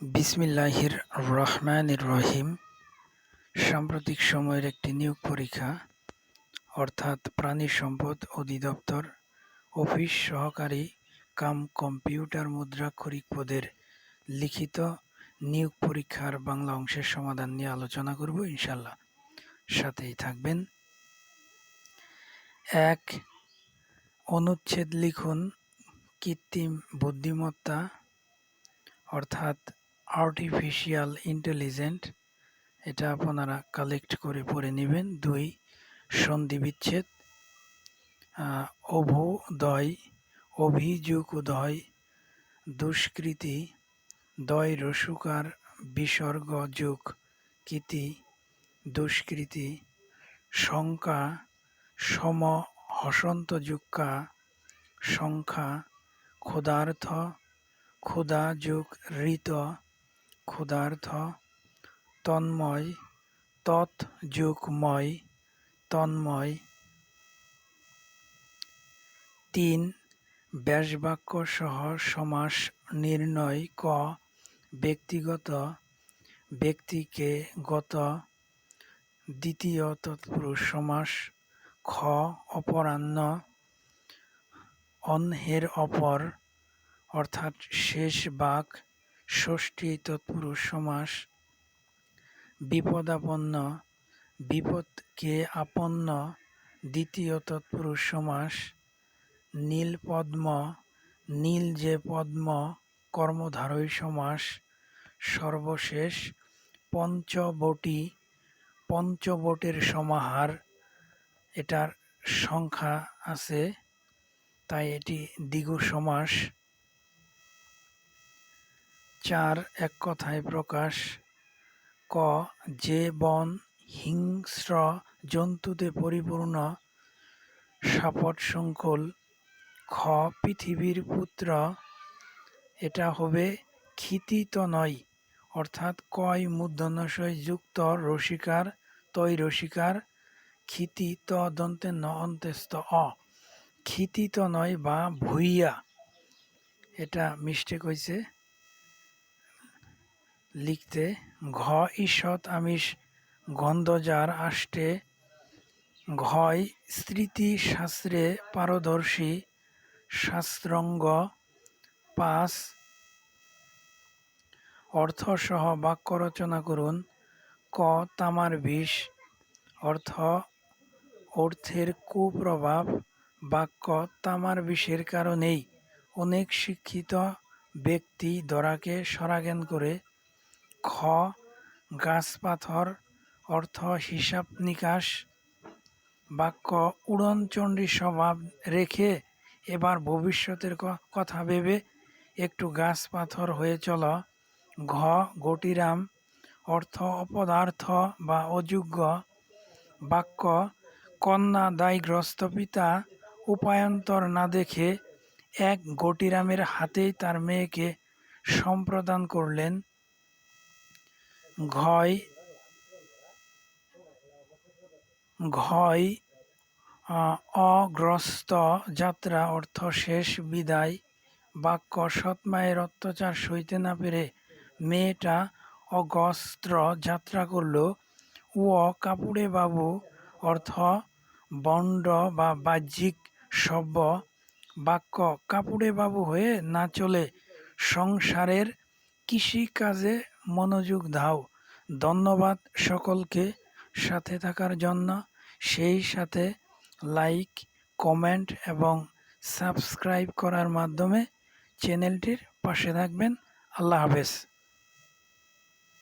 বিসমিল্লাহির রহমানির রহিম। সাম্প্রতিক সময়ের একটি নিয়োগ পরীক্ষা অর্থাৎ প্রাণী সম্পদ অধিদপ্তর অফিস সহকারী কাম কম্পিউটার মুদ্রাক্ষরিক পদের লিখিত নিয়োগ পরীক্ষার বাংলা অংশের সমাধান নিয়ে আলোচনা করব ইনশাল্লাহ। সাথেই থাকবেন। ১. অনুচ্ছেদ লিখুন। কৃত্রিম বুদ্ধিমত্তা অর্থাৎ আর্টিফিশিয়াল ইন্টেলিজেন্ট, এটা আপনারা কালেক্ট করে পড়ে নেবেন। ২. সন্ধিবিচ্ছেদ, অভ্যুদয়, অভিযোগোদয়, দুষ্কৃতি, দয় রসুকার বিসর্গ যোগ কৃতি, দুষ্কৃতি, শঙ্কা, সম হসন্ত যুক্কা, সংখ্যা, ক্ষুধার্থ, ক্ষুধা যোগ ঋত, ক্ষুধার্থ, তন্ময়, তৎ যোগ ময়, তন্ময়। ৩. ব্যাসবাক্য সহ সমাস নির্ণয়। ক. ব্যক্তিগত, ব্যক্তিকে গত, দ্বিতীয় তৎপুরুষ সমাস। খ. অপরাহ্ন, অহ্নের অপর অর্থাৎ শেষ বাক, ষষ্ঠী তৎপুরুষ সমাস। বিপদাপন্ন, বিপদকে আপন্ন, দ্বিতীয় তৎপুরুষ সমাস। নীলপদ্ম, নীল যে পদ্ম, কর্মধারয় সমাস। সর্বশেষ পঞ্চবটী, পঞ্চবটের সমাহার, এটার সংখ্যা আছে তাই এটি দ্বিগু সমাস। ৪. এক কথায় প্রকাশ। ক. যে বন হিংস্র জন্তুতে পরিপূর্ণ, সাপট সংকুল। খ. পৃথিবীর পুত্র, এটা হবে ক্ষিতিত নয় অর্থাৎ কয় মূর্ধন্যস্বয় যুক্ত রসিকার, তৈ রসিকার, ক্ষিতি ত দন্তে ন অন্ত্যস্ত অ, ক্ষিতিত নয় বা ভুইয়া, এটা মিস্টেক হয়েছে লিখতে। ঘ. ঈষৎ আমিষ গন্ধ যার আষ্টে। ঘয় স্মৃতি শাস্ত্রে পারদর্শী, শাস্ত্রজ্ঞ। ৫. অর্থসহ বাক্য রচনা করুন। ক. তামার বিষ, অর্থ অর্থের কুপ্রভাব। বাক্য তামার বিষের কারণেই অনেক শিক্ষিত ব্যক্তি ধরাকে সরাজ্ঞান করে। খ. গাছ পাথর, অর্থ হিসাব নিকাশ। বাক্য উড়নচণ্ডী স্বভাব রেখে এবার ভবিষ্যতের কথা ভেবে একটু গাছ পাথর হয়ে চল। ঘ. ঘটিরাম, অর্থ অপদার্থ বা অযোগ্য। বাক্য কন্যা দায়গ্রস্ত পিতা উপায়ান্তর না দেখে এক ঘটিরামের হাতেই তার মেয়েকে সম্প্রদান করলেন। ঘয় অগ্রস্ত যাত্রা, অর্থ শেষ বিদায়। বাক্য সৎমায়ের অত্যাচার সইতে না পেরে মেয়েটা অগস্ত্র যাত্রা করল। ও কাপুড়ে বাবু, অর্থ বন্ড বা বাহ্যিক সভ্য। বাক্য কাপুড়ে বাবু হয়ে না চলে সংসারের কৃষিকাজে মনোযোগ দাও। ধন্যবাদ সকলকে সাথে থাকার জন্য। সেই সাথে লাইক, কমেন্ট এবং সাবস্ক্রাইব করার মাধ্যমে চ্যানেলটির পাশে থাকবেন। আল্লাহ হাফেজ।